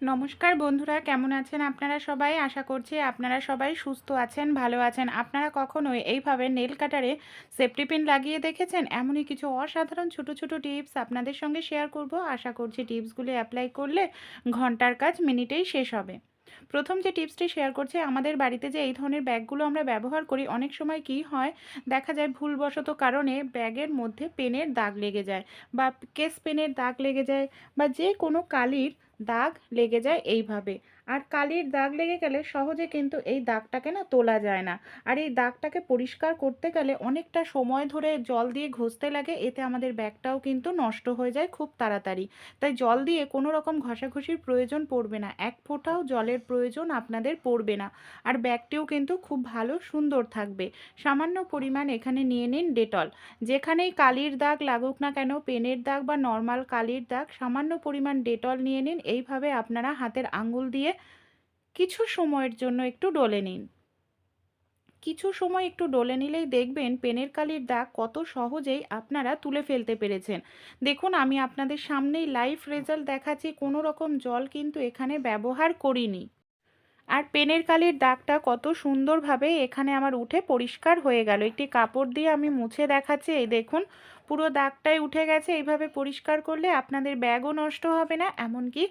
নমস্কার বন্ধুরা, কেমন আছেন আপনারা সবাই? আশা করছি আপনারা সবাই সুস্থ আছেন, ভালো আছেন। আপনারা কখনোই এইভাবে নেল কাটারে সেফটি পিন লাগিয়ে দেখেছেন? এমনই কিছু অসাধারণ ছোট ছোট টিপস আপনাদের সঙ্গে শেয়ার করব। আশা করছি টিপসগুলি অ্যাপ্লাই করলে ঘন্টার কাজ মিনিটেই শেষ হবে। প্রথম যে টিপসটি শেয়ার করছি, আমাদের বাড়িতে যে এই ধরনের ব্যাগগুলো আমরা ব্যবহার করি, অনেক সময় কি হয় দেখা যায় ভুলবশত কারণে ব্যাগের মধ্যে পেনের দাগ লেগে যায়, বা কেস পেনের দাগ লেগে যায়, বা যে কোনো কালির দাগ লেগে যায় এইভাবে। আর কালির দাগ লেগে গেলে সহজে কিন্তু এই দাগটাকে না তোলা যায় না। আর এই দাগটাকে পরিষ্কার করতে গেলে অনেকটা সময় ধরে জল দিয়ে ঘষতে লাগে, এতে আমাদের ব্যাগটাও কিন্তু নষ্ট হয়ে যায় খুব তাড়াতাড়ি। তাই জল দিয়ে কোনো রকম ঘষাঘষির প্রয়োজন পড়বে না, এক ফোঁটাও জলের প্রয়োজন আপনাদের পড়বে না। আর ব্যাগটিও কিন্তু খুব ভালো সুন্দর থাকবে। সামান্য পরিমাণ এখানে নিয়ে নিন ডেটল। যেখানেই কালির দাগ লাগুক না কেন, পেনের দাগ বা নর্মাল কালির দাগ, সামান্য পরিমাণ ডেটল নিয়ে নিন। এইভাবে আপনারা হাতের আঙুল দিয়ে কিছু সময়ের জন্য একটু ডলে নিন। কিছু সময় একটু ডলে নিলেই দেখবেন পেনের কালির দাগ কত সহজেই আপনারা তুলে ফেলতে পেরেছেন। দেখুন, আমি আপনাদের সামনেই লাইভ রেজাল্ট দেখাচ্ছি, কোনো রকম জল কিন্তু এখানে ব্যবহার করিনি। আর পেনের কালির দাগটা কত সুন্দরভাবে এখানে আমার উঠে পরিষ্কার হয়ে গেল। একটি কাপড় দিয়ে আমি মুছে দেখাচ্ছি, এই দেখুন পুরো দাগটাই উঠে গেছে। এইভাবে পরিষ্কার করলে আপনাদের ব্যাগও নষ্ট হবে না, এমনকি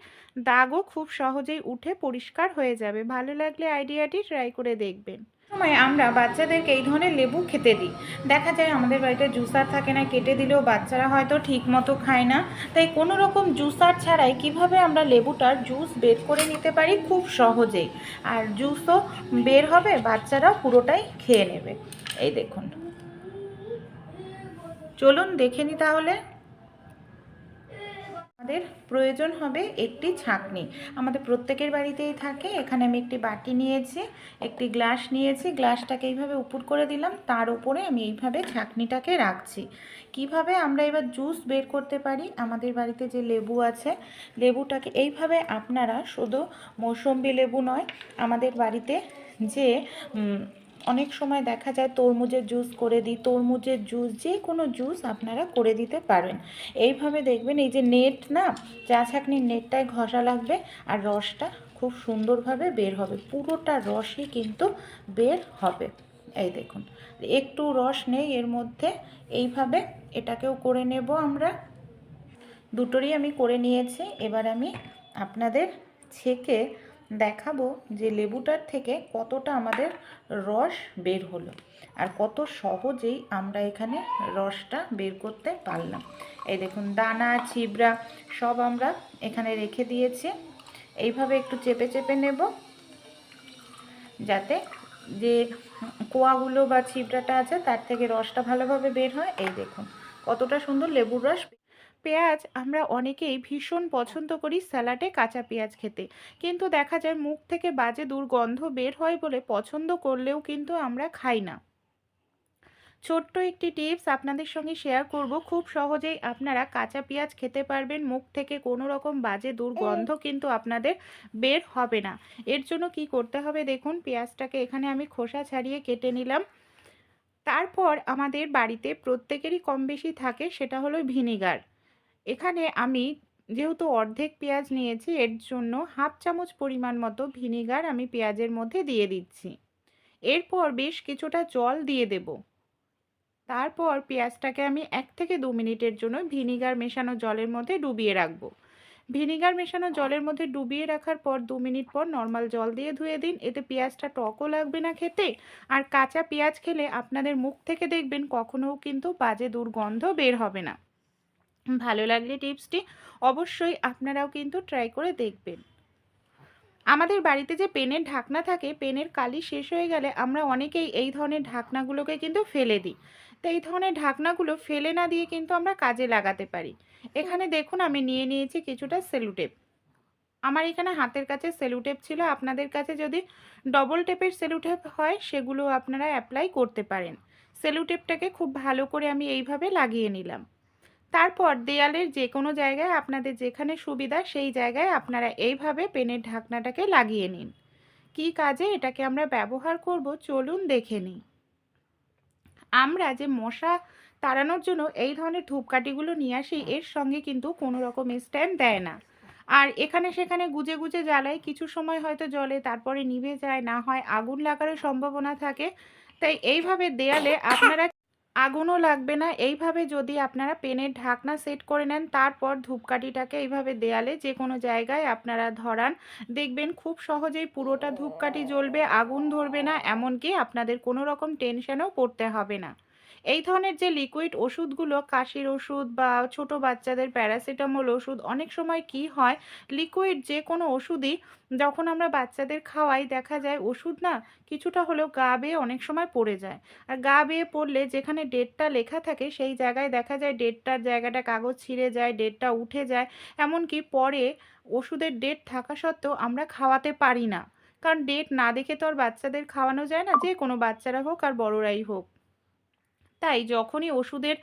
দাগও খুব সহজেই উঠে পরিষ্কার হয়ে যাবে। ভালো লাগলে আইডিয়াটি ট্রাই করে দেখবেন। সময় আমরা বাচ্চাদেরকে এই ধরনের লেবু খেতে দিই। দেখা যায় আমাদের বাড়িতে জুসার থাকে না, কেটে দিলেও বাচ্চারা হয়তো ঠিক মতো খায় না। তাই কোনো রকম জুসার ছাড়াই কিভাবে আমরা লেবুটার জুস বের করে নিতে পারি খুব সহজেই, আর জুসও বের হবে, বাচ্চারা পুরোটাই খেয়ে নেবে। এই দেখুন, চলুন দেখে নিই তাহলে। আমাদের প্রয়োজন হবে একটি ছাঁকনি। আমাদের প্রত্যেকের বাড়িতেই থাকে। এখানে আমি একটি বাটি নিয়েছি, একটি গ্লাস নিয়েছি, গ্লাসটাকে এইভাবে উপর করে দিলাম, তার উপরে আমি এইভাবে ছাঁকনিটাকে রাখছি। কিভাবে আমরা এবার জুস বের করতে পারি, আমাদের বাড়িতে যে লেবু আছে, লেবুটাকে এইভাবে আপনারা, শুধু মৌসম্বি লেবু নয়, আমাদের বাড়িতে যে অনেক সময় দেখা যায় তরমুজের জুস করে দিই, তরমুজের জুস, যে কোনো জুস আপনারা করে দিতে পারেন। এইভাবে দেখবেন এই যে নেট না, চা ছাঁকনির নেটটায় ঘষা লাগবে, আর রসটা খুব সুন্দরভাবে বের হবে, পুরোটা রসই কিন্তু বের হবে। এই দেখুন, একটু রস নেই এর মধ্যে। এইভাবে এটাকেও করে নেব আমরা। দুটোরই আমি করে নিয়েছি। এবার আমি আপনাদের ছেঁকে দেখাবো যে লেবুটার থেকে কতটা আমাদের রস বের হলো, আর কত সহজেই আমরা এখানে রসটা বের করতে পারলাম। এই দেখুন, দানা ছিবড়া সব আমরা এখানে রেখে দিয়েছি। এইভাবে একটু চেপে চেপে নেব, যাতে যে কোয়াগুলো বা ছিবড়াটা আছে তার থেকে রসটা ভালোভাবে বের হয়। এই দেখুন কতটা সুন্দর লেবুর রস। পেঁয়াজ আমরা অনেকেই ভীষণ পছন্দ করি স্যালাডে কাঁচা পেঁয়াজ খেতে, কিন্তু দেখা যায় মুখ থেকে বাজে দুর্গন্ধ বের হয় বলে পছন্দ করলেও কিন্তু আমরা খাই না। ছোট্ট একটি টিপস আপনাদের সঙ্গে শেয়ার করব, খুব সহজেই আপনারা কাঁচা পেঁয়াজ খেতে পারবেন, মুখ থেকে কোনো রকম বাজে দুর্গন্ধ কিন্তু আপনাদের বের হবে না। এর জন্য কি করতে হবে দেখুন, পেঁয়াজটাকে এখানে আমি খোসা ছাড়িয়ে কেটে নিলাম। তারপর আমাদের বাড়িতে প্রত্যেকেরই কম বেশি থাকে, সেটা হলো ভিনিগার। এখানে আমি যেহেতু অর্ধেক পেঁয়াজ নিয়েছি, এর জন্য হাফ চামচ পরিমাণ মতো ভিনিগার আমি পেঁয়াজের মধ্যে দিয়ে দিচ্ছি। এরপর বেশ কিছুটা জল দিয়ে দেব। তারপর পেঁয়াজটাকে আমি 1 থেকে 2 মিনিটের জন্য ভিনিগার মেশানো জলের মধ্যে ডুবিয়ে রাখবো। ভিনিগার মেশানো জলের মধ্যে ডুবিয়ে রাখার পর 2 মিনিট পর নর্মাল জল দিয়ে ধুয়ে দিন। এতে পেঁয়াজটা টকও লাগবে না খেতে, আর কাঁচা পেঁয়াজ খেলে আপনাদের মুখ থেকে দেখবেন কখনোও কিন্তু বাজে দুর্গন্ধ বের হবে না। ভালো লাগলে টিপসটি অবশ্যই আপনারাও কিন্তু ট্রাই করে দেখবেন। আমাদের বাড়িতে যে পেনের ঢাকনা থাকে, পেনের কালি শেষ হয়ে গেলে আমরা অনেকেই এই ধরনের ঢাকনাগুলোকে কিন্তু ফেলে দিই। তো এই ধরনের ঢাকনাগুলো ফেলে না দিয়ে কিন্তু আমরা কাজে লাগাতে পারি। এখানে দেখুন আমি নিয়ে নিয়েছি কিছুটা সেলুটেপ। আমার এখানে হাতের কাছে সেলুটেপ ছিল, আপনাদের কাছে যদি ডবল টেপের সেলুটেপ হয় সেগুলো আপনারা অ্যাপ্লাই করতে পারেন। সেলুটেপটাকে খুব ভালো করে আমি এইভাবে লাগিয়ে নিলাম। তারপর দেয়ালের যে কোনো জায়গায় আপনাদের যেখানে সুবিধা সেই জায়গায় আপনারা এইভাবে পেনের ঢাকনাটাকে লাগিয়ে নিন। কী কাজে এটাকে আমরা ব্যবহার করব চলুন দেখে নিই। আমরা যে মশা তাড়ানোর জন্য এই ধরনের ধূপকাঠিগুলো নিয়ে আসি, এর সঙ্গে কিন্তু কোনো রকম স্ট্যান্ড দেয় না। আর এখানে সেখানে গুজে গুজে জ্বালাই, কিছু সময় হয়তো জ্বলে তারপরে নিভে যায়, না হয় আগুন লাগারও সম্ভাবনা থাকে। তাই এইভাবে দেয়ালে আপনারা আগুনও লাগবে না। এইভাবে যদি আপনারা পেনের ঢাকনা সেট করে নেন, তারপর ধূপকাঠিটাকে এইভাবে দেয়ালে যে কোনো জায়গায় আপনারা ধরান, দেখবেন খুব সহজেই পুরোটা ধূপকাঠি জ্বলবে, আগুন ধরবে না, এমনকি আপনাদের কোনো রকম টেনশনেও পড়তে হবে না। এই ধরনের যে লিকুইড ওষুধগুলো, কাশির ওষুধ বা ছোট বাচ্চাদের প্যারাসিটামল ওষুধ, অনেক সময় কি হয়, লিকুইড যে কোনো ওষুধই যখন আমরা বাচ্চাদের খাওয়াই, দেখা যায় ওষুধ না কিছুটা হলেও গা বেয়ে অনেক সময় পড়ে যায়। আর গা বেয়ে পড়লে যেখানে ডেটটা লেখা থাকে সেই জায়গায় দেখা যায় ডেটটার জায়গাটা কাগজ ছিঁড়ে যায়, ডেটটা উঠে যায়। এমনকি পরে ওষুধের ডেট থাকা সত্ত্বেও আমরা খাওয়াতে পারি না, কারণ ডেট না দেখে তো আর বাচ্চাদের খাওয়ানো যায় না, যে কোনো বাচ্চারা হোক আর বড়রাই হোক। তাই যখনই ওষুধের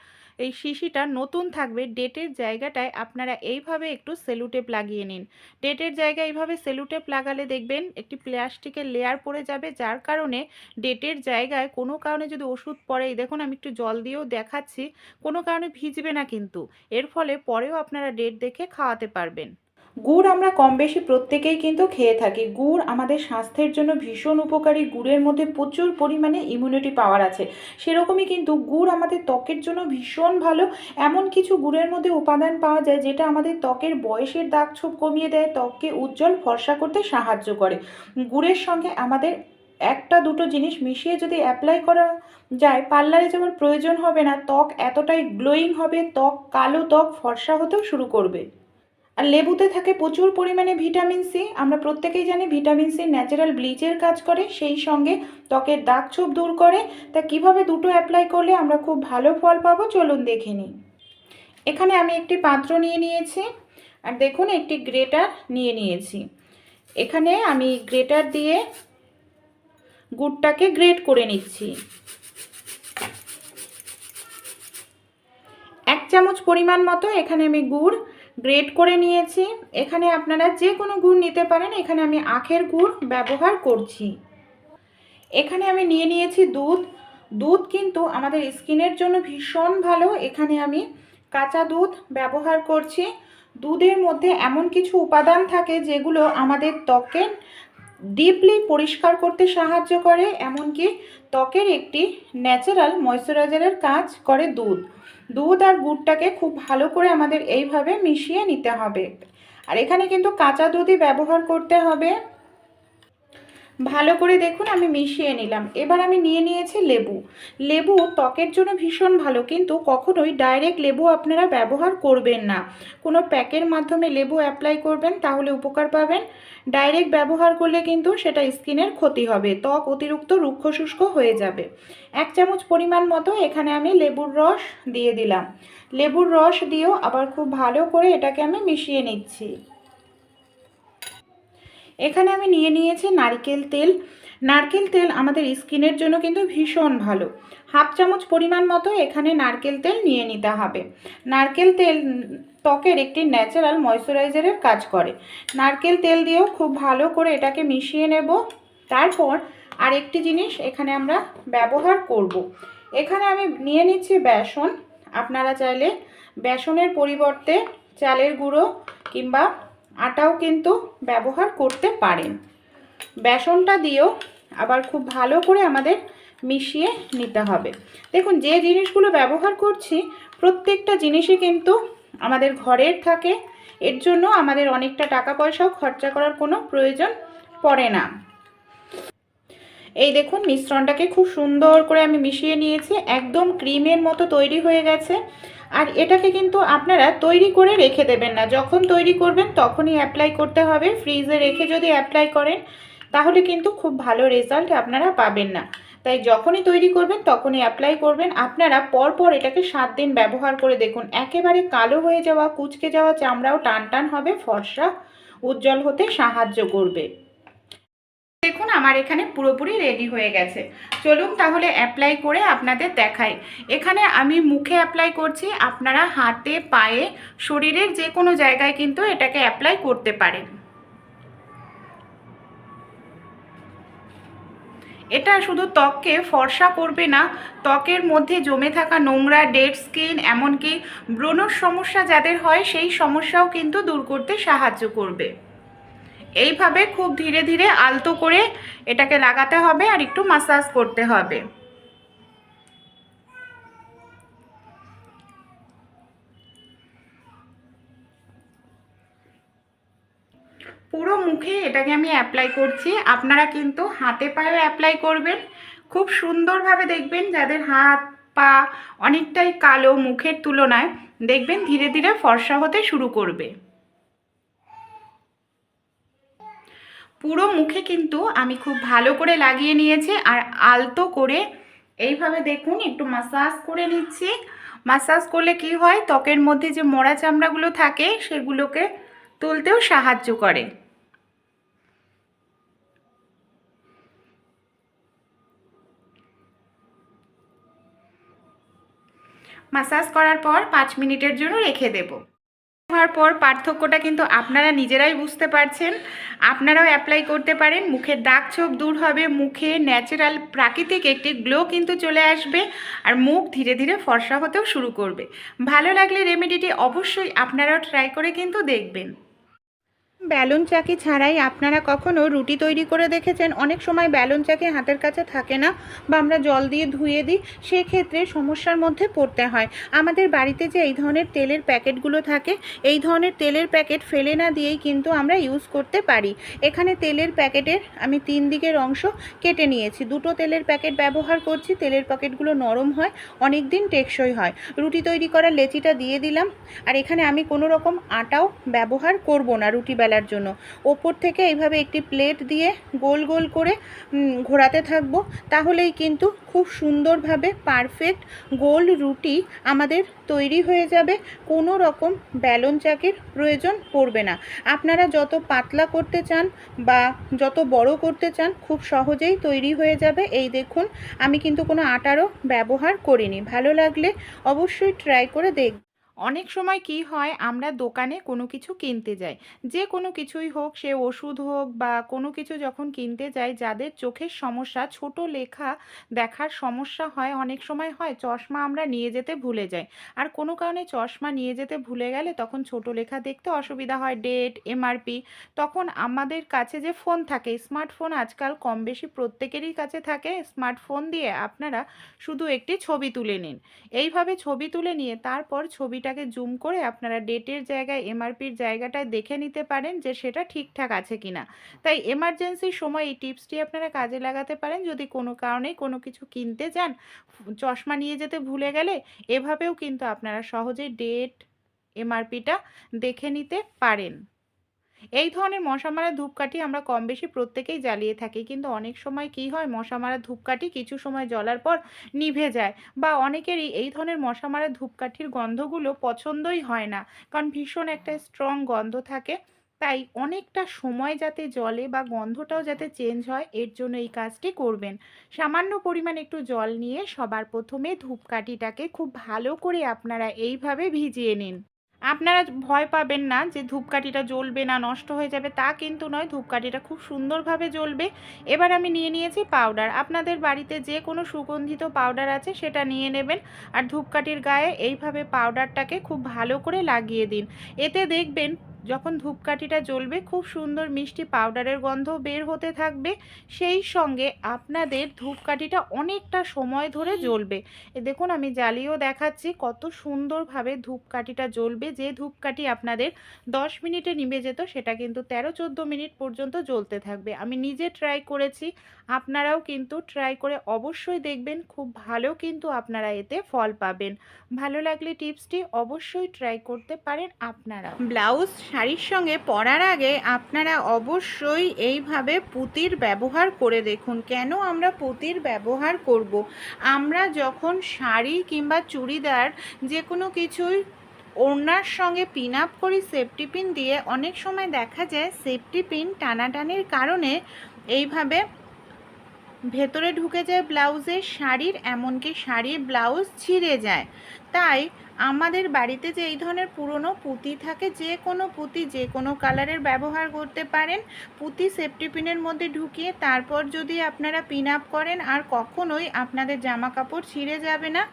এই শিশিটা নতুন থাকবে, ডেটের জায়গাটায় আপনারা এইভাবে একটু সেলুটেপ লাগিয়ে নিন। ডেটের জায়গায় এইভাবে সেলুটেপ লাগালে দেখবেন একটি প্লাস্টিকের লেয়ার পড়ে যাবে, যার কারণে ডেটের জায়গায় কোনো কারণে যদি ওষুধ পড়ে, এই দেখুন আমি একটু জল দিয়েও দেখাচ্ছি, কোনো কারণে ভিজবে না কিন্তু। এর ফলে পরেও আপনারা ডেট দেখে খাওয়াতে পারবেন। গুড় আমরা কম বেশি প্রত্যেকেই কিন্তু খেয়ে থাকি। গুড় আমাদের স্বাস্থ্যের জন্য ভীষণ উপকারী। গুড়ের মধ্যে প্রচুর পরিমাণে ইমিউনিটি পাওয়ার আছে। সেরকমই কিন্তু গুড় আমাদের ত্বকের জন্য ভীষণ ভালো। এমন কিছু গুড়ের মধ্যে উপাদান পাওয়া যায় যেটা আমাদের ত্বকের বয়সের দাগ ছোপ কমিয়ে দেয়, ত্বককে উজ্জ্বল ফর্সা করতে সাহায্য করে। গুড়ের সঙ্গে আমাদের একটা দুটো জিনিস মিশিয়ে যদি অ্যাপ্লাই করা যায়, পার্লারে যাওয়ার প্রয়োজন হবে না। ত্বক এতটাই গ্লোয়িং হবে, ত্বক কালো ত্বক ফর্সা হতেও শুরু করবে। আর লেবুতে থাকে প্রচুর পরিমাণে ভিটামিন সি। আমরা প্রত্যেকেই জানি ভিটামিন সি ন্যাচারাল ব্লিচের কাজ করে, সেই সঙ্গে ত্বকের দাগ ছোপ দূর করে। তা কিভাবে দুটো অ্যাপ্লাই করলে আমরা খুব ভালো ফল পাবো, চলুন দেখে নিই। এখানে আমি একটি পাত্র নিয়ে নিয়েছি, আর দেখুন একটি গ্রেটার নিয়ে নিয়েছি। এখানে আমি গ্রেটার দিয়ে গুড়টাকে গ্রেট করে নিচ্ছি। 1 চামচ পরিমাণ মতো এখানে আমি গুড় গ্রেট করে নিয়েছি। এখানে আপনারা যে কোনো গুড় নিতে পারেন, এখানে আমি আখের গুড় ব্যবহার করছি। এখানে আমি নিয়ে নিয়েছি দুধ। দুধ কিন্তু আমাদের স্কিনের জন্য ভীষণ ভালো। এখানে আমি কাঁচা দুধ ব্যবহার করছি। দুধের মধ্যে এমন কিছু উপাদান থাকে যেগুলো আমাদের ত্বকে ডিপলি পরিষ্কার করতে সাহায্য করে, এমনকি ত্বকের একটি ন্যাচারাল ময়শ্চারাইজারের কাজ করে দুধ। দুধ আর গুড়টাকে খুব ভালো করে আমাদের এইভাবে মিশিয়ে নিতে হবে। আর এখানে কিন্তু কাঁচা দুধই ব্যবহার করতে হবে। ভালো করে দেখুন আমি মিশিয়ে নিলাম। এবার আমি নিয়ে নিয়েছি লেবু। লেবু ত্বকের জন্য ভীষণ ভালো, কিন্তু কখনোই ডাইরেক্ট লেবু আপনারা ব্যবহার করবেন না। কোনো প্যাকের মাধ্যমে লেবু অ্যাপ্লাই করবেন, তাহলে উপকার পাবেন। ডাইরেক্ট ব্যবহার করলে কিন্তু সেটা স্কিনের ক্ষতি হবে, ত্বক অতিরিক্ত রুক্ষ শুষ্ক হয়ে যাবে। 1 চামচ পরিমাণ মতো এখানে আমি লেবুর রস দিয়ে দিলাম। লেবুর রস দিয়েও আবার খুব ভালো করে এটাকে আমি মিশিয়ে নিচ্ছি। এখানে আমি নিয়ে নিয়েছি নারকেল তেল। নারকেল তেল আমাদের স্কিনের জন্য কিন্তু ভীষণ ভালো। 1/2 চামচ পরিমাণ মতো এখানে নারকেল তেল নিয়ে নিতে হবে। নারকেল তেল ত্বকের একটি ন্যাচারাল ময়শ্চারাইজারের কাজ করে। নারকেল তেল দিয়েও খুব ভালো করে এটাকে মিশিয়ে নেব। তারপর আরেকটি জিনিস এখানে আমরা ব্যবহার করব। এখানে আমি নিয়ে নিচ্ছি বেসন। আপনারা চাইলে বেসনের পরিবর্তে চালের গুঁড়ো কিংবা আটাও কিন্তু ব্যবহার করতে পারেন। বেসনটা দিয়েও আবার খুব ভালো করে আমাদের মিশিয়ে নিতে হবে। দেখুন যে জিনিসগুলো ব্যবহার করছি প্রত্যেকটা জিনিসই কিন্তু আমাদের ঘরের থাকে, এর জন্য আমাদের অনেকটা টাকা পয়সাও খরচা করার কোনো প্রয়োজন পড়ে না। এই দেখুন মিশ্রণটাকে খুব সুন্দর করে আমি মিশিয়ে নিয়েছি, একদম ক্রিমের মতো তৈরি হয়ে গেছে। আর এটাকে কিন্তু আপনারা তৈরি করে রেখে দেবেন না, যখন তৈরি করবেন তখনই অ্যাপ্লাই করতে হবে। ফ্রিজে রেখে যদি অ্যাপ্লাই করেন তাহলে কিন্তু খুব ভালো রেজাল্ট আপনারা পাবেন না। তাই যখনই তৈরি করবেন তখনই অ্যাপ্লাই করবেন। আপনারা পরপর এটাকে 7 দিন ব্যবহার করে দেখুন, একেবারে কালো হয়ে যাওয়া কুঁচকে যাওয়া চামড়াও টান টান হবে, ফর্সা উজ্জ্বল হতে সাহায্য করবে। দেখুন আমার এখানে পুরোপুরি রেডি হয়ে গেছে। চলুন তাহলে অ্যাপ্লাই করে আপনাদের দেখাই। এখানে আমি মুখে অ্যাপ্লাই করছি, আপনারা হাতে পায়ে শরীরের যে কোনো জায়গায় কিন্তু এটাকে অ্যাপ্লাই করতে পারেন। এটা শুধু ত্বককে ফর্সা করবে না, ত্বকের মধ্যে জমে থাকা নোংরা, ডেড স্কিন, এমনকি ব্রণর সমস্যা যাদের হয় সেই সমস্যাও কিন্তু দূর করতে সাহায্য করবে। এইভাবে খুব ধীরে ধীরে আলতো করে এটাকে লাগাতে হবে আর একটু মাসাজ করতে হবে। পুরো মুখে এটাকে আমি অ্যাপ্লাই করছি, আপনারা কিন্তু হাতে পায়েও অ্যাপ্লাই করবেন। খুব সুন্দরভাবে দেখবেন যাদের হাত পা অনেকটাই কালো মুখের তুলনায়, দেখবেন ধীরে ধীরে ফর্সা হতে শুরু করবে। পুরো মুখে কিন্তু আমি খুব ভালো করে লাগিয়ে নিয়েছি আর আলতো করে এইভাবে দেখুন একটু মাসাজ করে নিচ্ছি। মাসাজ করলে কি হয়, ত্বকের মধ্যে যে মরা চামড়াগুলো থাকে সেগুলোকে তুলতেও সাহায্য করে। মাসাজ করার পর 5 মিনিটের জন্য রেখে দেব। হওয়ার পর পার্থক্যটা কিন্তু আপনারা নিজেরাই বুঝতে পারছেন। আপনারাও অ্যাপ্লাই করতে পারেন, মুখের দাগ ছোপ দূর হবে, মুখে ন্যাচারাল প্রাকৃতিক একটি গ্লো কিন্তু চলে আসবে আর মুখ ধীরে ধীরে ফর্সা হতেও শুরু করবে। ভালো লাগলে রেমেডিটি অবশ্যই আপনারাও ট্রাই করে কিন্তু দেখবেন। বেলুন চাকি ছাড়াই আপনারা কখনো রুটি তৈরি করে দেখেছেন? অনেক সময় বেলুন চাকি হাতের কাছে থাকে না বা আমরা জল দিয়ে ধুয়ে দিই, সেক্ষেত্রে সমস্যার মধ্যে পড়তে হয়। আমাদের বাড়িতে যে এই ধরনের তেলের প্যাকেটগুলো থাকে, এই ধরনের তেলের প্যাকেট ফেলে না দিয়েই কিন্তু আমরা ইউজ করতে পারি। এখানে তেলের প্যাকেটের আমি 3 দিকের অংশ কেটে নিয়েছি। 2টো তেলের প্যাকেট ব্যবহার করছি। তেলের প্যাকেটগুলো নরম হয়, অনেক দিন টেকসই হয়। রুটি তৈরি করার লেচিটা দিয়ে দিলাম। আর এখানে আমি কোনো রকম আটাও ব্যবহার করব না রুটি বেলার জন্য। ওপর থেকে এইভাবে একটি প্লেট দিয়ে গোল গোল করে ঘোরাতে থাকবো, তাহলেই কিন্তু খুব সুন্দরভাবে পারফেক্ট গোল রুটি আমাদের তৈরি হয়ে যাবে। কোনো রকম বেলুন চাকির প্রয়োজন পড়বে না। আপনারা যত পাতলা করতে চান বা যত বড় করতে চান, খুব সহজেই তৈরি হয়ে যাবে। এই দেখুন, আমি কিন্তু কোনো আটারও ব্যবহার করিনি। ভালো লাগলে অবশ্যই ট্রাই করে দেখবেন। অনেক সময় কি হয়, আমরা দোকানে কোনো কিছু কিনতে যাই, যে কোনো কিছুই হোক, সে ওষুধ হোক বা কোনো কিছু যখন কিনতে যাই, যাদের চোখের সমস্যা, ছোট লেখা দেখার সমস্যা হয়, অনেক সময় হয় চশমা আমরা নিয়ে যেতে ভুলে যাই। আর কোনো কারণে চশমা নিয়ে যেতে ভুলে গেলে তখন ছোট লেখা দেখতে অসুবিধা হয়, ডেট, এমআরপি। তখন আমাদের কাছে যে ফোন থাকে, স্মার্টফোন আজকাল কম বেশি প্রত্যেকেরই কাছে থাকে, স্মার্টফোন দিয়ে আপনারা শুধু একটি ছবি তুলে নিন। এইভাবে ছবি তুলে নিয়ে তারপর ছবিটাকে জুম করে আপনারা ডেটের জায়গায় এমআরপির জায়গাটায় দেখে নিতে পারেন যে সেটা ঠিকঠাক আছে কিনা। তাই এমার্জেন্সির সময় এই টিপসটি আপনারা কাজে লাগাতে পারেন। যদি কোনো কারণে কোনো কিছু কিনতে যান, চশমা নিয়ে যেতে ভুলে গেলে, এভাবেও কিন্তু আপনারা সহজেই ডেট, এমআরপিটা দেখে নিতে পারেন। এই ধরনের মশা মারা ধূপকাঠি আমরা কম বেশি প্রত্যেকেই জ্বালিয়ে থাকি, কিন্তু অনেক সময় কি হয়, মশা মারা ধূপকাঠি কিছু সময় জ্বলার পর নিভে যায়, বা অনেকেরই এই ধরনের মশা মারা ধূপকাঠির গন্ধগুলো পছন্দই হয় না, কারণ ভীষণ একটা স্ট্রং গন্ধ থাকে। তাই অনেকটা সময় যাতে জ্বলে বা গন্ধটাও যাতে চেঞ্জ হয়, এর জন্য এই কাজটি করবেন। সামান্য পরিমাণ একটু জল নিয়ে সবার প্রথমে ধূপকাঠিটাকে খুব ভালো করে আপনারা এইভাবে ভিজিয়ে নিন। আপনারা ভয় পাবেন না যে ধূপকাঠিটা জ্বলবে না, নষ্ট হয়ে যাবে, তা কিন্তু নয়। ধূপকাঠিটা খুব সুন্দরভাবে জ্বলবে। এবার আমি নিয়ে নিয়েছি পাউডার। আপনাদের বাড়িতে যে কোনো সুগন্ধিত পাউডার আছে সেটা নিয়ে নেবেন আর ধূপকাঠির গায়ে এইভাবে পাউডারটাকে খুব ভালো করে লাগিয়ে দিন। এতে দেখবেন যখন ধূপকাঠিটা জ্বলবে, খুব সুন্দর মিষ্টি পাউডারের গন্ধ বের হতে থাকবে। সেই সঙ্গে আপনাদের ধূপকাঠিটা অনেকটা সময় ধরে জ্বলবে। দেখুন, আমি জ্বালিয়েও দেখাচ্ছি কত সুন্দরভাবে ধূপকাঠিটা জ্বলবে। যে ধূপকাঠি আপনাদের 10 মিনিটে নিভে যেত, সেটা কিন্তু 13-14 মিনিট পর্যন্ত জ্বলতে থাকবে। আমি নিজে ট্রাই করেছি, আপনারাও কিন্তু ট্রাই করে অবশ্যই দেখবেন। খুব ভালো কিন্তু আপনারা এতে ফল পাবেন। ভালো লাগলে টিপসটি অবশ্যই ট্রাই করতে পারেন আপনারা। ব্লাউজ শাড়ির সঙ্গে পরার আগে আপনারা অবশ্যই এইভাবে পুঁতির ব্যবহার করে দেখুন। কেন আমরা পুঁতির ব্যবহার করব? আমরা যখন শাড়ি কিংবা চুড়িদার যে কোনো কিছুই ওড়নার সঙ্গে পিন আপ করি সেফটি পিন দিয়ে, অনেক সময় দেখা যায় সেফটি পিন টানাটানির কারণে এইভাবে ভেতরে ঢুকে যায় ব্লাউজের, শাড়ির, এমনকি শাড়ির ব্লাউজ ছিঁড়ে যায়। তাই আমাদের বাড়িতে যে এই ধরনের পুরনো পুঁতি থাকে, যে কোনো পুঁতি যে কোনো কালারের ব্যবহার করতে পারেন। পুঁতি সেফটি পিনের মধ্যে ঢুকিয়ে তারপর যদি আপনারা পিন আপ করেন, আর কখনোই আপনাদের জামা কাপড় ছিঁড়ে যাবে না।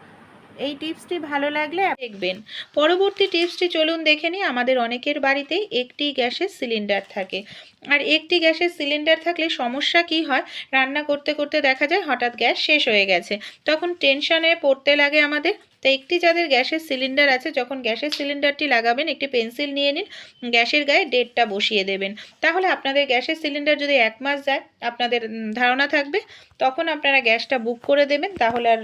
এই টিপসটি ভালো লাগলে দেখবেন। পরবর্তী টিপসটি চলুন দেখে নিই। আমাদের অনেকের বাড়িতেই একটি গ্যাসের সিলিন্ডার থাকে, আর একটি গ্যাসের সিলিন্ডার থাকলে সমস্যা কি হয়, রান্না করতে করতে দেখা যায় হঠাৎ গ্যাস শেষ হয়ে গেছে, তখন টেনশনে পড়তে লাগে আমাদের। তো একটি যাদের গ্যাসের সিলিন্ডার আছে, যখন গ্যাসের সিলিন্ডারটি লাগাবেন একটি পেন্সিল নিয়ে নিন, গ্যাসের গায়ে ডেটটা বসিয়ে দেবেন। তাহলে আপনাদের গ্যাসের সিলিন্ডার যদি 1 মাস যায়, আপনাদের ধারণা থাকবে, তখন আপনারা গ্যাসটা বুক করে দেবেন। তাহলে আর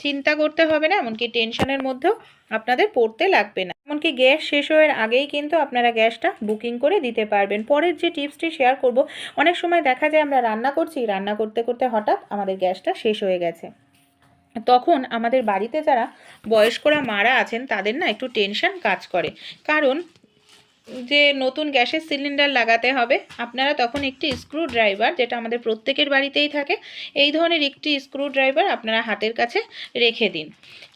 চিন্তা করতে হবে না, এমনকি টেনশনের মধ্যেও আপনাদের পড়তে লাগবে না। এমনকি গ্যাস শেষ হওয়ার আগেই কিন্তু আপনারা গ্যাসটা বুকিং করে দিতে পারবেন। পরের যে টিপসটি শেয়ার করব, অনেক সময় দেখা যায় আমরা রান্না করছি, রান্না করতে করতে হঠাৎ আমাদের গ্যাসটা শেষ হয়ে গেছে। তখন আমাদের বাড়িতে যারা বয়স্করা মারা আছেন তাদের না একটু টেনশন কাজ করে, কারণ যে নতুন গ্যাসের সিলিন্ডার লাগাতে হবে, আপনারা তখন একটি স্ক্রু ড্রাইভার, যেটা আমাদের প্রত্যেকের বাড়িতেই থাকে, এই ধরনের একটি স্ক্রু ড্রাইভার আপনারা হাতের কাছে রেখে দিন।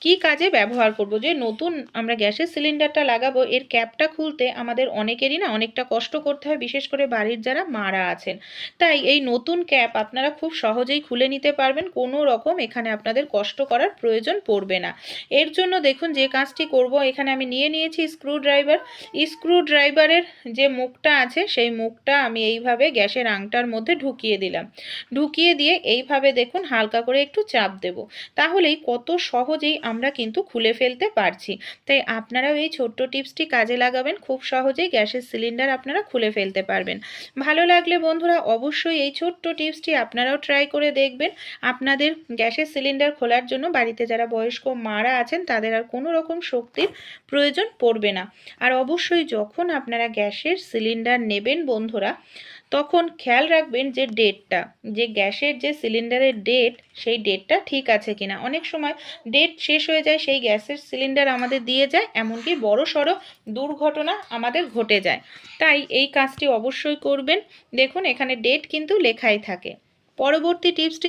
কি কাজে ব্যবহার করব, যে নতুন আমরা গ্যাসের সিলিন্ডারটা লাগাবো, এর ক্যাপটা খুলতে আমাদের অনেকেরই না অনেকটা কষ্ট করতে হয়, বিশেষ করে বাড়ির যারা মারা আছেন। তাই এই নতুন ক্যাপ আপনারা খুব সহজেই খুলে নিতে পারবেন, কোনো রকম এখানে আপনাদের কষ্ট করার প্রয়োজন পড়বে না। এর জন্য দেখুন যে কাজটি করব, এখানে আমি নিয়ে নিয়েছি স্ক্রু ড্রাইভার। স্ক্রু ড্রাইভারের যে মুখটা আছে, সেই মুখটা আমি এইভাবে গ্যাসের আংটার মধ্যে ঢুকিয়ে দিলাম। ঢুকিয়ে দিয়ে এইভাবে দেখুন হালকা করে একটু চাপ দেব, তাহলেই কত সহজেই আমরা কিন্তু খুলে ফেলতে পারছি। তাই আপনারাও এই ছোট্ট টিপসটি কাজে লাগাবেন, খুব সহজেই গ্যাসের সিলিন্ডার আপনারা খুলে ফেলতে পারবেন। ভালো লাগলে বন্ধুরা অবশ্যই এই ছোট্ট টিপসটি আপনারাও ট্রাই করে দেখবেন। আপনাদের গ্যাসের সিলিন্ডার খোলার জন্য বাড়িতে যারা বয়স্ক মারা আছেন তাদের আর কোনো রকম শক্তির প্রয়োজন পড়বে না। আর অবশ্যই যখন আপনারা গ্যাসের সিলিন্ডার নেবেন বন্ধুরা, তখন খেয়াল রাখবেন যে ডেটটা, যে গ্যাসের যে সিলিন্ডারের ডেট, সেই ডেটটা ঠিক আছে কিনা। অনেক সময় ডেট শেষ হয়ে যায়, সেই গ্যাসের সিলিন্ডার আমাদের দিয়ে যায়, এমনকি বড় সড়ো দুর্ঘটনা আমাদের ঘটে যায়। তাই এই কাজটি অবশ্যই করবেন। দেখুন এখানে ডেট কিন্তু লেখাই থাকে। পরবর্তী টিপসটি,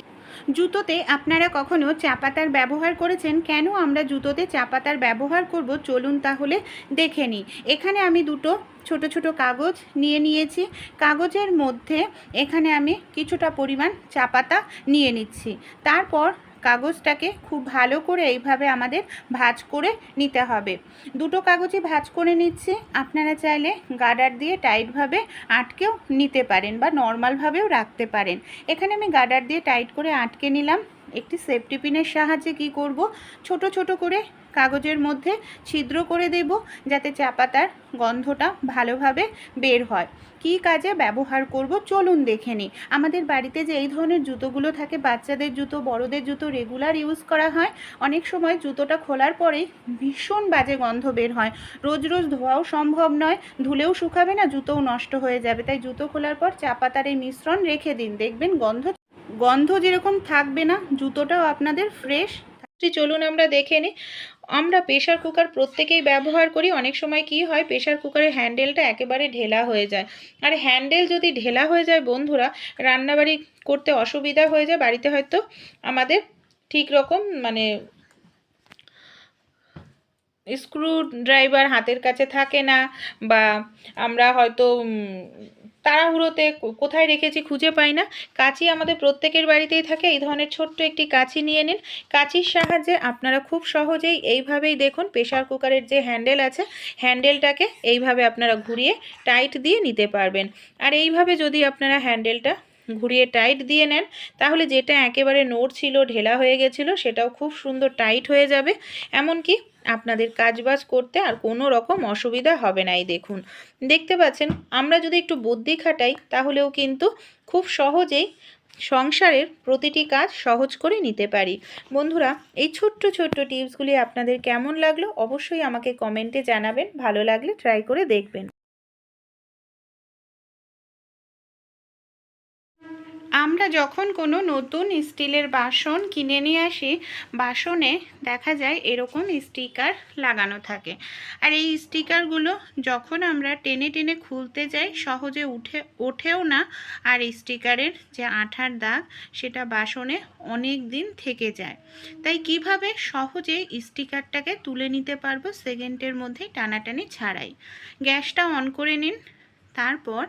জুতোতে আপনারা কখনো চা পাতার ব্যবহার করেছেন? কেন আমরা জুতোতে চা পাতার ব্যবহার করব, চলুন তাহলে দেখে নিই। এখানে আমি দুটো ছোট ছোট কাগজ নিয়ে নিয়েছি। কাগজের মধ্যে এখানে আমি কিছুটা পরিমাণ চা পাতা নিয়ে নিচ্ছি। তারপর কাগজটাকে খুব ভালো করে এইভাবে আমাদের ভাঁজ করে নিতে হবে। দুটো কাগজই ভাঁজ করে নিচ্ছি। আপনারা চাইলে গার্ডার দিয়ে টাইটভাবে আটকেও নিতে পারেন বা নর্মালভাবেও রাখতে পারেন। এখানে আমি গার্ডার দিয়ে টাইট করে আটকে নিলাম। একটি সেফটি পিনের সাহায্যে কি করব, ছোট ছোট করে কাগজের মধ্যে ছিদ্র করে দেব, যাতে চা পাতার গন্ধটা ভালোভাবে বের হয়। কি কাজে ব্যবহার করব চলুন দেখে নিই। আমাদের বাড়িতে যে এই ধরনের জুতোগুলো থাকে, বাচ্চাদের জুতো, বড়দের জুতো রেগুলার ইউজ করা হয়, অনেক সময় জুতোটা খোলার পরেই ভীষণ বাজে গন্ধ বের হয়। রোজ রোজ ধোয়াও সম্ভব নয়, ধুলেও শুকাবে না, জুতোও নষ্ট হয়ে যাবে। তাই জুতো খোলার পর চা পাতার এই মিশ্রণ রেখে দিন, দেখবেন গন্ধ যেরকম থাকবে না, জুতোটাও আপনাদের ফ্রেশ। চলুন আমরা দেখে নিই। আমরা প্রেশার কুকার প্রত্যেকেই ব্যবহার করি। অনেক সময় কি হয়, প্রেশার কুকারের হ্যান্ডেলটা একেবারে ঢেলা হয়ে যায়। আর হ্যান্ডেল যদি ঢেলা হয়ে যায় বন্ধুরা, রান্নাবাড়ি করতে অসুবিধা হয়ে যায়। বাড়িতে হয়তো আমাদের ঠিক রকম স্ক্রু ড্রাইভার হাতের কাছে থাকে না, বা আমরা হয়তো তাড়াহুড়োতে কোথায় রেখেছি খুঁজে পাই না। কাঁচি আমাদের প্রত্যেকের বাড়িতেই থাকে। এই ধরনের ছোট্ট একটি কাঁচি নিয়ে নিন। কাঁচির সাহায্যে আপনারা খুব সহজেই এইভাবেই দেখুন প্রেশার কুকারের যে হ্যান্ডেল আছে, হ্যান্ডেলটাকে এইভাবে আপনারা ঘুরিয়ে টাইট দিয়ে নিতে পারবেন। আর এইভাবে যদি আপনারা হ্যান্ডেলটা ঘুরিয়ে টাইট দিয়ে নেন, তাহলে যেটা একেবারে নড়ছিল, ঢেলা হয়ে গেছিলো, সেটাও খুব সুন্দর টাইট হয়ে যাবে। এমনকি আপনাদের কাজবাজ করতে আর কোনো রকম অসুবিধা হবে না। এই দেখুন, দেখতে পাচ্ছেন, আমরা যদি একটু বুদ্ধি খাটাই তাহলেও কিন্তু খুব সহজেই সংসারের প্রতিটি কাজ সহজ করে নিতে পারি। বন্ধুরা, এই ছোট্ট ছোট্ট টিপসগুলি আপনাদের কেমন লাগলো অবশ্যই আমাকে কমেন্টে জানাবেন। ভালো লাগলে ট্রাই করে দেখবেন। আমরা যখন কোনো নতুন স্টিলের বাসন কিনে নিয়ে আসি, বাসনে দেখা যায় এরকম স্টিকার লাগানো থাকে। আর এই স্টিকারগুলো যখন আমরা টেনে টেনে খুলতে যাই সহজে ওঠেও না। আর স্টিকারের যে আঠার দাগ সেটা বাসনে অনেক দিন থেকে যায়। তাই কিভাবে সহজে স্টিকারটাকে তুলে নিতে পারবো সেকেন্ডের মধ্যেই টানাটানি ছাড়াই। গ্যাসটা অন করে নিন। তারপর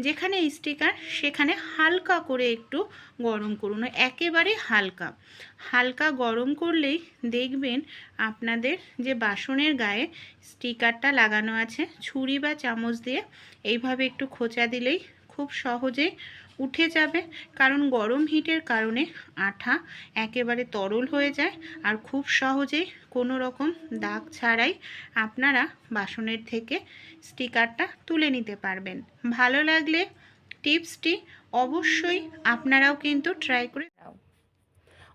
যেখানে স্টিকার সেখানে হালকা করে একটু গরম করুন, একেবারে হালকা হালকা গরম করলেই দেখবেন আপনাদের যে বাসনের গায়ে স্টিকারটা লাগানো আছে, ছুরি বা চামচ দিয়ে এইভাবে একটু খোঁচা দিলেই খুব সহজেই উঠে যাবে। কারণ গরম হিটের কারণে আঠা একেবারে তরল হয়ে যায় আর খুব সহজেই কোনো রকম দাগ ছাড়াই আপনারা বাসনের থেকে স্টিকারটা তুলে নিতে পারবেন। ভালো লাগলে টিপসটি অবশ্যই আপনারাও কিন্তু ট্রাই করে দাও।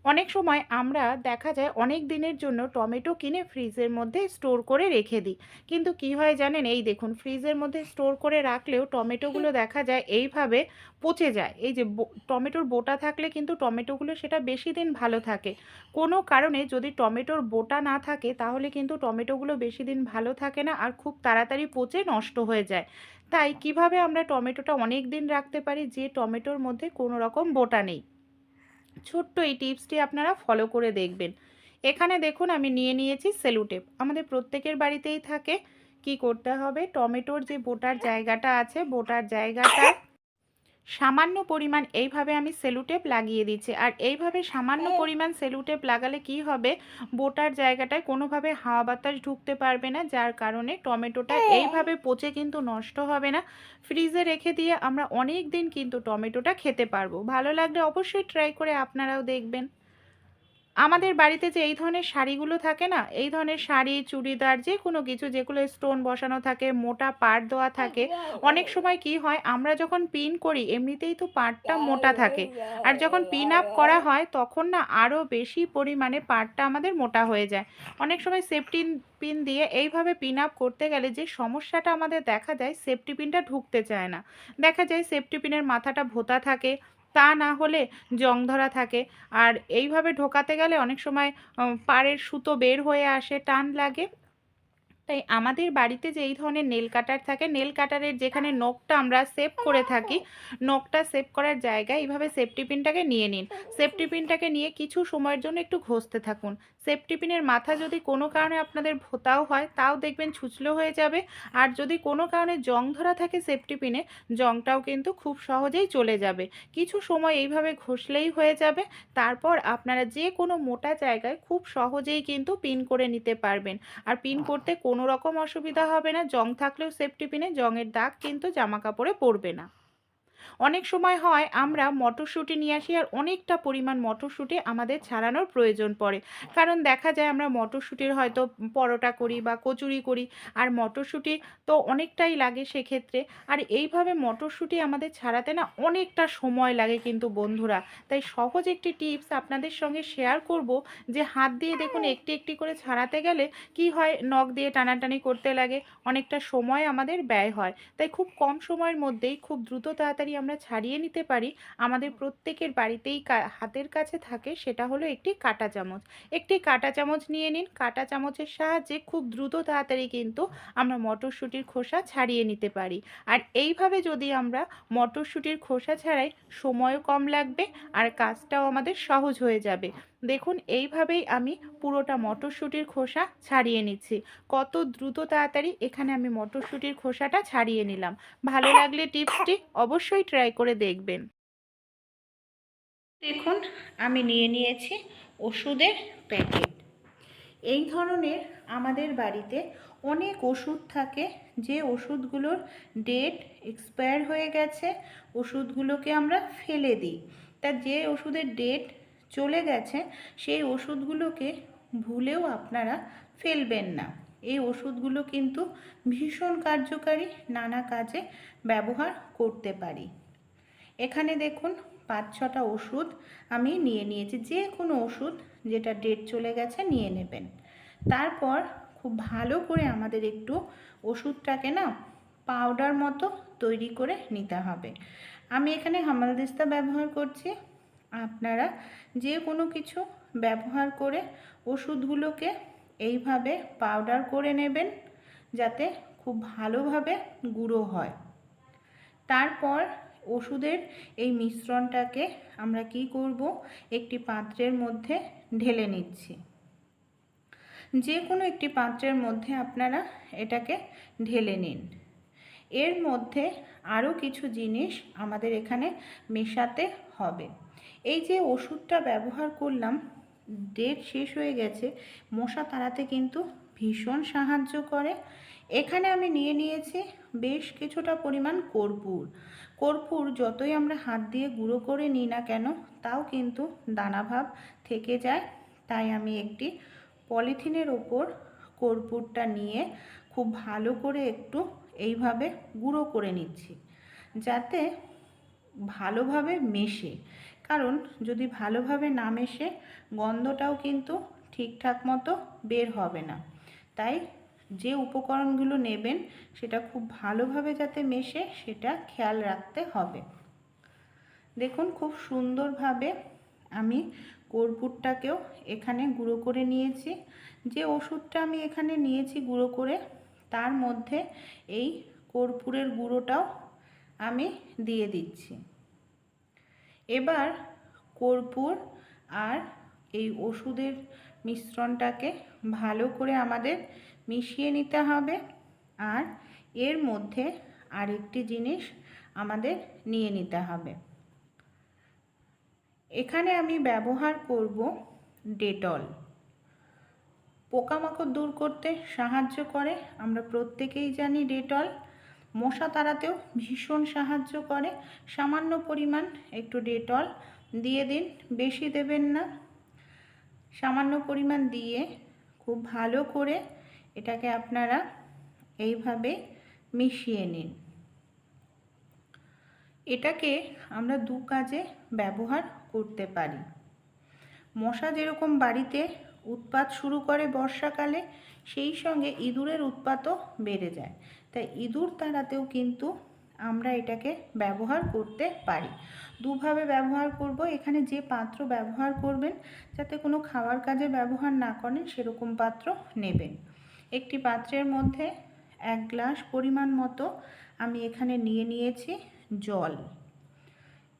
অনেক সময় আমরা দেখা যায় অনেক দিনের জন্য টমেটো কিনে ফ্রিজের মধ্যে স্টোর করে রেখে দিই, কিন্তু কি হয় জানেন, এই দেখুন ফ্রিজের মধ্যে স্টোর করে রাখলেও টমেটোগুলো দেখা যায় এইভাবে পচে যায়। এই যে টমেটোর বোটা থাকলে কিন্তু টমেটোগুলো সেটা বেশি দিন ভালো থাকে। কোনো কারণে যদি টমেটোর বোটা না থাকে তাহলে কিন্তু টমেটোগুলো বেশি দিন ভালো থাকে না আর খুব তাড়াতাড়ি পচে নষ্ট হয়ে যায়। তাই কিভাবে আমরা টমেটোটা অনেক দিন রাখতে পারি যে টমেটোর মধ্যে কোনো রকম বোটা নেই, ছোট্ট এই টিপসটি আপনারা ফলো করে দেখবেন। এখানে দেখুন আমি নিয়ে নিয়েছি সেলো টেপ। আমাদের প্রত্যেকের বাড়িতেই থাকে। কি করতে হবে, টমেটোর যে বোটার জায়গাটা আছে, বোটার জায়গাটায় সামান্য পরিমাণ এইভাবে আমি সেলো টেপ লাগিয়ে দিচ্ছি। আর এইভাবে সামান্য পরিমাণ সেলো টেপ লাগালে কি হবে, বোটার জায়গাটায় কোনোভাবে হাওয়া বাতাস ঢুকতে পারবে না, যার কারণে টমেটোটা এইভাবে পচে কিন্তু নষ্ট হবে না। ফ্রিজে রেখে দিয়ে আমরা অনেক দিন কিন্তু টমেটোটা খেতে পারবো। ভালো লাগলে অবশ্যই ট্রাই করে আপনারাও দেখবেন। আমাদের বাড়িতে যে এই ধরনের শাড়িগুলো থাকে না, এই ধরনের শাড়ি চুড়িদার যে কোনো কিছু যেগুলো স্টোন বসানো থাকে, মোটা পাড় দেওয়া থাকে, অনেক সময় কি হয় আমরা যখন পিন করি এমনিতেই তো পাড়টা মোটা থাকে, আর যখন পিন আপ করা হয় তখন না আরও বেশি পরিমাণে পাড়টা আমাদের মোটা হয়ে যায়। অনেক সময় সেফটি পিন দিয়ে এইভাবে পিন আপ করতে গেলে যে সমস্যাটা আমাদের দেখা যায়, সেফটি পিনটা ঢুকতে চায় না। দেখা যায় সেফটি পিনের মাথাটা ভোঁতা থাকে, তা না হলে জং ধরা থাকে। আর এইভাবে ঢোকাতে গেলে অনেক সময় পাড়ের সুতো বের হয়ে আসে, টান লাগে। তাই আমাদের বাড়িতে যে এই ধরনের নেল কাটার থাকে, নেল কাটারের যেখানে নখটা আমরা সেভ করে থাকি, নখটা সেভ করার জায়গায় এইভাবে সেফটি পিনটাকে নিয়ে নিন। সেফটি পিনটাকে নিয়ে কিছু সময়ের জন্য একটু ঘষতে থাকুন। সেফটি পিনের মাথা যদি কোনো কারণে আপনাদের ভোঁতাও হয় তাও দেখবেন ছুঁচলো হয়ে যাবে। আর যদি কোনো কারণে জং ধরা থাকে সেফটি পিনে, জংটাও কিন্তু খুব সহজেই চলে যাবে। কিছু সময় এইভাবে ঘষলেই হয়ে যাবে। তারপর আপনারা যে কোনো মোটা জায়গায় খুব সহজেই কিন্তু পিন করে নিতে পারবেন। আর পিন করতে কোনো রকম অসুবিধা হবে না। জং থাকলেও সেফটি পিনে জংয়ের দাগ কিন্তু জামা কাপড়ে পড়বে না। অনেক সময় হয় আমরা মটরশুঁটি নিয়ে আসি আর অনেকটা পরিমাণ মটরশুঁটি আমাদের ছাড়ানোর প্রয়োজন পড়ে। কারণ দেখা যায় আমরা মটরশুঁটির হয়তো পরোটা করি বা কচুরি করি, আর মটরশুঁটি তো অনেকটাই লাগে সেক্ষেত্রে। আর এইভাবে মটরশুঁটি আমাদের ছাড়াতে না অনেকটা সময় লাগে কিন্তু বন্ধুরা। তাই সহজ একটি টিপস আপনাদের সঙ্গে শেয়ার করব, যে হাত দিয়ে দেখুন একটি একটি করে ছাড়াতে গেলে কি হয়, নখ দিয়ে টানাটানি করতে লাগে, অনেকটা সময় আমাদের ব্যয় হয়। তাই খুব কম সময়ের মধ্যেই খুব দ্রুত তাড়াতাড়ি আমরা ছাড়িয়ে নিতে পারি। আমাদের প্রত্যেকের বাড়িতেই হাতের কাছে থাকে, সেটা হলো একটি কাঁটা চামচ। একটি কাঁটা চামচ নিয়ে নিন। কাঁটা চামচের সাহায্যে খুব দ্রুত তাড়াতাড়ি কিন্তু আমরা মটরশুঁটির খোসা ছাড়িয়ে নিতে পারি। আর এইভাবে যদি আমরা মটরশুঁটির খোসা ছাড়াই, সময়ও কম লাগবে আর কাজটাও আমাদের সহজ হয়ে যাবে। দেখুন এইভাবেই আমি পুরোটা মটরশুঁটির খোসা ছাড়িয়ে নিচ্ছি। কত দ্রুত তাড়াতাড়ি এখানে আমি মটরশুঁটির খোসাটা ছাড়িয়ে নিলাম। ভালো লাগলে টিপসটি অবশ্যই ট্রাই করে দেখবেন। দেখুন আমি নিয়ে নিয়েছি ওষুধের প্যাকেট। এই ধরনের আমাদের বাড়িতে অনেক ওষুধ থাকে, যে ওষুধগুলোর ডেট এক্সপায়ার হয়ে গেছে, ওষুধগুলোকে আমরা ফেলে দিই। তা যে ওষুধের ডেট চলে গেছে সেই ওষুধগুলোকে ভুলেও আপনারা ফেলবেন না। এই ওষুধগুলো কিন্তু ভীষণ কার্যকারী, নানা কাজে ব্যবহার করতে পারি। এখানে দেখুন 5-6টা ওষুধ আমি নিয়ে নিয়েছি। যে কোনো ওষুধ যেটা ডেট চলে গেছে নিয়ে নেবেন। তারপর খুব ভালো করে আমাদের একটু ওষুধটাকে না পাউডার মতো তৈরি করে নিতে হবে। আমি এখানে হামালদিস্তা ব্যবহার করছি। আপনারা যে কোনো কিছু ব্যবহার করে ওষুধগুলোকে এইভাবে পাউডার করে নেবেন, যাতে খুব ভালোভাবে গুঁড়ো হয়। তারপর ওষুধের এই মিশ্রণটাকে আমরা কি করব, একটি পাত্রের মধ্যে ঢেলে নিচ্ছি। যে কোনো একটি পাত্রের মধ্যে আপনারা এটাকে ঢেলে নিন। এর মধ্যে আরও কিছু জিনিস আমাদের এখানে মেশাতে হবে। এই যে ওষুধটা ব্যবহার করলাম, ডেট শেষ হয়ে গেছে, মশা তাড়াতে কিন্তু ভীষণ সাহায্য করে। এখানে আমি নিয়ে নিয়েছি বেশ কিছুটা পরিমাণ কর্পূর। কর্পূর যতই আমরা হাত দিয়ে গুঁড়ো করে নিই না কেন, তাও কিন্তু দানাভাব থেকে যায়। তাই আমি একটি পলিথিনের ওপর কর্পূরটা নিয়ে খুব ভালো করে একটু এইভাবে গুঁড়ো করে নিচ্ছি, যাতে ভালোভাবে মেশে। কারণ যদি ভালোভাবে না মেশে, গন্ধটাও কিন্তু ঠিকঠাক মতো বের হবে না। তাই যে উপকরণগুলো নেবেন সেটা খুব ভালোভাবে যাতে মেশে, সেটা খেয়াল রাখতে হবে। দেখুন খুব সুন্দরভাবে আমি কর্পূরটাকেও এখানে গুঁড়ো করে নিয়েছি। যে ওষুধটা আমি এখানে নিয়েছি গুঁড়ো করে, তার মধ্যে এই কর্পূরের গুঁড়োটাও আমি দিয়ে দিচ্ছি। এবার কর্পূর আর এই ওষুধের মিশ্রণটাকে ভালো করে আমাদের মিশিয়ে নিতে হবে। আর এর মধ্যে আরেকটি জিনিস আমাদের নিয়ে নিতে হবে। এখানে আমি ব্যবহার করব ডেটল। পোকামাকড় দূর করতে সাহায্য করে, আমরা প্রত্যেকেই জানি ডেটল। মশা তাড়াতেও ভীষণ সাহায্য করে। সামান্য পরিমাণ একটু ডেটল দিয়ে দিন, বেশি দেবেন না। সামান্য পরিমাণ দিয়ে খুব ভালো করে এটাকে আপনারা এইভাবে মিশিয়ে নিন। এটাকে আমরা দু কাজে ব্যবহার করতে পারি। মশা যেরকম বাড়িতে উৎপাত শুরু করে বর্ষাকালে, সেই সঙ্গে ইঁদুরের উৎপাতও বেড়ে যায়। তাই ইঁদুর তাড়াতেও কিন্তু আমরা এটাকে ব্যবহার করতে পারি। দুভাবে ব্যবহার করব। এখানে যে পাত্র ব্যবহার করবেন, যাতে কোনো খাওয়ার কাজে ব্যবহার না করেন সেরকম পাত্র নেবেন। একটি পাত্রের মধ্যে 1 গ্লাস পরিমাণ মতো আমি এখানে নিয়ে নিয়েছি জল।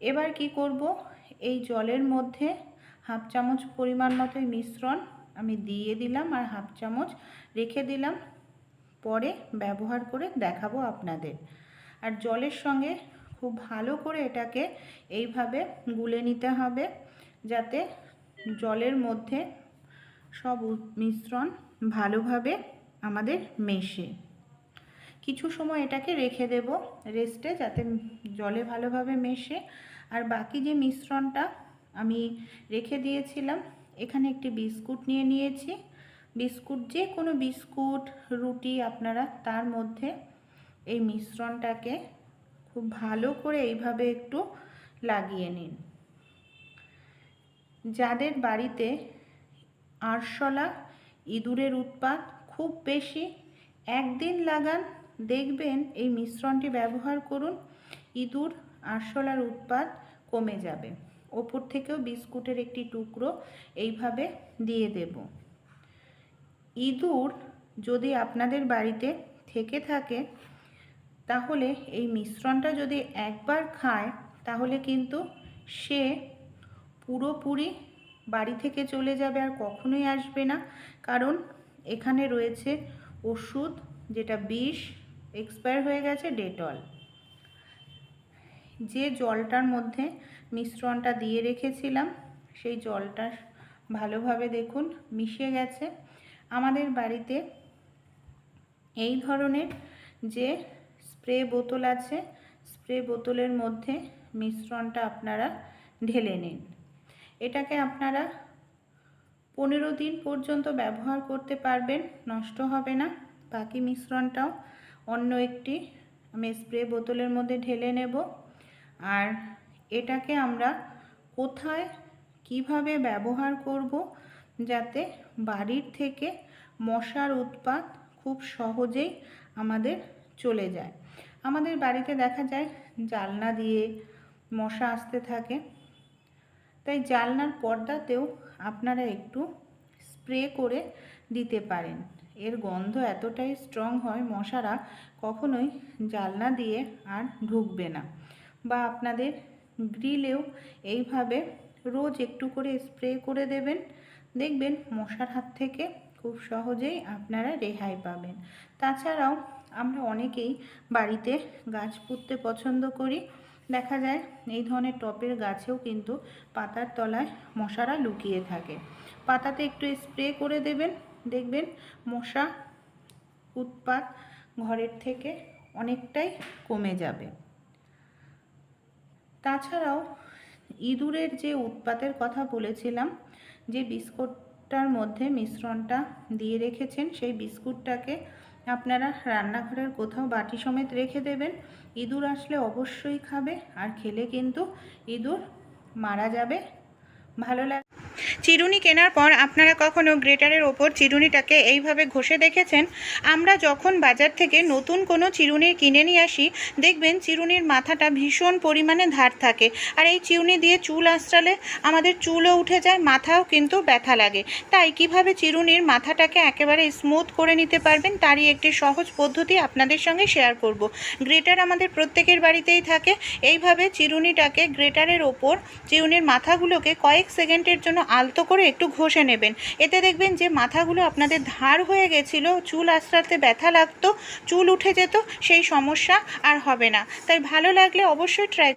এবার কি করব, এই জলের মধ্যে হাফ চামচ পরিমাণ মতো মিশ্রণ আমি দিয়ে দিলাম আর হাফ চামচ রেখে দিলাম। পরে ব্যবহার করে দেখাবো আপনাদের। আর জলের সঙ্গে খুব ভালো করে এটাকে এইভাবে গুলে নিতে হবে, যাতে জলের মধ্যে সব মিশ্রণ ভালোভাবে আমাদের মেশে। কিছু সময় এটাকে রেখে দেব রেস্টে, যাতে জলে ভালোভাবে মেশে। আর বাকি যে মিশ্রণটা আমি রেখে দিয়েছিলাম, এখানে একটি বিস্কুট নিয়ে নিয়েছি। বিস্কুট, যে কোনো বিস্কুট, রুটি আপনারা তার মধ্যে এই মিশ্রণটাকে খুব ভালো করে এইভাবে একটু লাগিয়ে নিন। যাদের বাড়িতে আরশোলা, ইঁদুরের উৎপাত খুব বেশি, একদিন লাগান, দেখবেন এই মিশ্রণটি ব্যবহার করুন, ইঁদুর আরশোলার উৎপাত কমে যাবে। ওপর থেকেও বিস্কুটের একটি টুকরো এইভাবে দিয়ে দেব। ইঁদুর যদি আপনাদের বাড়িতে থেকে থাকে, তাহলে এই মিশ্রণটা যদি একবার খায়, তাহলে কিন্তু সে পুরোপুরি বাড়ি থেকে চলে যাবে, আর কখনোই আসবে না। কারণ এখানে রয়েছে ওষুধ, যেটা বিষ, এক্সপায়ার হয়ে গেছে, ডেটল। যে জলটার মধ্যে মিশ্রণটা দিয়ে রেখেছিলাম, সেই জলটা ভালোভাবে দেখুন মিশে গেছে। আমাদের বাড়িতে এই ধরনের যে স্প্রে বোতল আছে, স্প্রে বোতলের মধ্যে মিশ্রণটা আপনারা ঢেলে নিন। এটাকে আপনারা 15 দিন পর্যন্ত ব্যবহার করতে পারবেন, নষ্ট হবে না। বাকি মিশ্রণটাও অন্য একটি আমি স্প্রে বোতলের মধ্যে ঢেলে নেব। আর এটাকে আমরা কোথায় কিভাবে ব্যবহার করব, যাতে বাড়ির থেকে মশার উৎপাত খুব সহজেই আমাদের চলে যায়। আমাদের বাড়িতে দেখা যায় জানলা দিয়ে মশা আসতে থাকে, তাই জানলার পর্দাতেও আপনারা একটু স্প্রে করে দিতে পারেন। এর গন্ধ এতটাই স্ট্রং হয়, মশারা কখনোই জানলা দিয়ে আর ঢুকবে না। বা আপনাদের গ্রিলেও এইভাবে রোজ একটু করে স্প্রে করে দেবেন, দেখবেন মশার হাত থেকে খুব সহজেই আপনারা রেহাই পাবেন। তাছাড়াও আমরা অনেকেই বাড়িতে গাছ পুঁততে পছন্দ করি। দেখা যায় এই ধরনের টবের গাছেও কিন্তু পাতার তলায় মশারা লুকিয়ে থাকে। পাতাতে একটু স্প্রে করে দেবেন, দেখবেন মশা উৎপাত ঘরের থেকে অনেকটাই কমে যাবে। তাছাড়াও ইঁদুরের যে উৎপাতের কথা বলেছিলাম, যে বিস্কুটটার মধ্যে মিশ্রণটা দিয়ে রেখেছেন, সেই বিস্কুটটাকে আপনারা রান্নাঘরের কোথাও বাটি সমেত রেখে দেবেন। ইঁদুর আসলে অবশ্যই খাবে, আর খেলে কিন্তু ইঁদুর মারা যাবে। ভালো লাগে। চিরুনি কেনার পর আপনারা কখনো গ্রেটারের ওপর চিরুনিটাকে এইভাবে ঘষে দেখেছেন? আমরা যখন বাজার থেকে নতুন কোনো চিরুনি কিনে নিয়ে আসি, দেখবেন চিরুনির মাথাটা ভীষণ পরিমাণে ধার থাকে, আর এই চিরুনি দিয়ে চুল আঁচড়ালে আমাদের চুলও উঠে যায়, মাথাও কিন্তু ব্যথা লাগে। তাই কিভাবে চিরুনির মাথাটাকে একেবারে স্মুথ করে নিতে পারবেন তারই একটি সহজ পদ্ধতি আপনাদের সঙ্গে শেয়ার করব। গ্রেটার আমাদের প্রত্যেকের বাড়িতেই থাকে। এইভাবে চিরুনিটাকে গ্রেটারের ওপর চিরুনির মাথাগুলোকে কয়েক সেকেন্ডের জন্য আলতো করে একটু ঘষে নেবেন। এতে দেখবেন যে মাথাগুলো আপনাদের ধার হয়ে গেছিলো, চুল আঁচড়াতে ব্যথা লাগতো, চুল উঠে যেত, সেই সমস্যা আর হবে না। তাই ভালো লাগলে অবশ্যই ট্রাই